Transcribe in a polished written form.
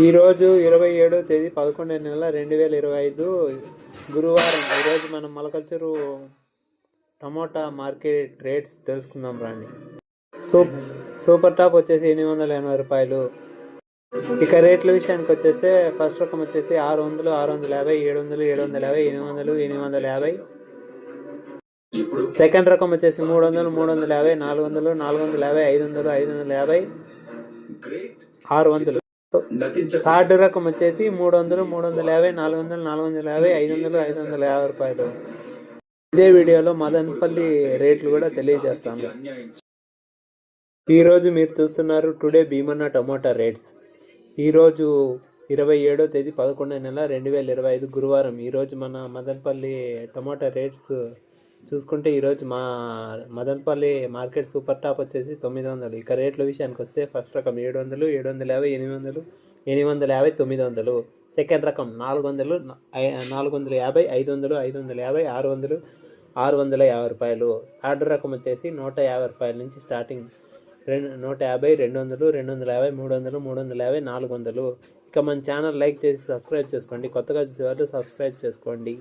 ఈరోజు 27వ తేదీ 11వ నెల 2025 గురువారం. ఈరోజు మనం మొలకల్చరు టమోటా మార్కెట్ రేట్స్ తెలుసుకుందాం రండి. సూపర్ టాప్ వచ్చేసి 880 రూపాయలు. ఇక రేట్ల విషయానికి వచ్చేస్తే ఫస్ట్ రకం వచ్చేసి 600, 650, 700, 750, 800, 850. సెకండ్ రకం వచ్చేసి 300, 350, 400, 450, 500, 550, 600. థర్డ్ రకం వచ్చేసి 300, 350, 400, 450, 500, 550 రూపాయలు. ఇదే వీడియోలో మదనపల్లి రేట్లు కూడా తెలియజేస్తాను. ఈరోజు మీరు చూస్తున్నారు టుడే భీమన్న టమోటా రేట్స్. ఈరోజు 27వ తేదీ 11వ నెల 2025 గురువారం. ఈరోజు మన మదనపల్లి టమోటా రేట్స్ చూసుకుంటే ఈరోజు మా మదనపల్లి మార్కెట్ సూపర్ టాప్ వచ్చేసి 900. ఇక రేట్ల విషయానికి వస్తే ఫస్ట్ రకం 700, 750, 800, 850, 900. సెకండ్ రకం 400, 450, 500, 550, 600, 650 రూపాయలు. థర్డ్ రకం వచ్చేసి 150 రూపాయల నుంచి స్టార్టింగ్. 150, 200, 250, 300, 350, 400. ఇక మన ఛానల్ లైక్ చేసి సబ్స్క్రైబ్ చేసుకోండి. కొత్తగా చూసేవాళ్ళు సబ్స్క్రైబ్ చేసుకోండి.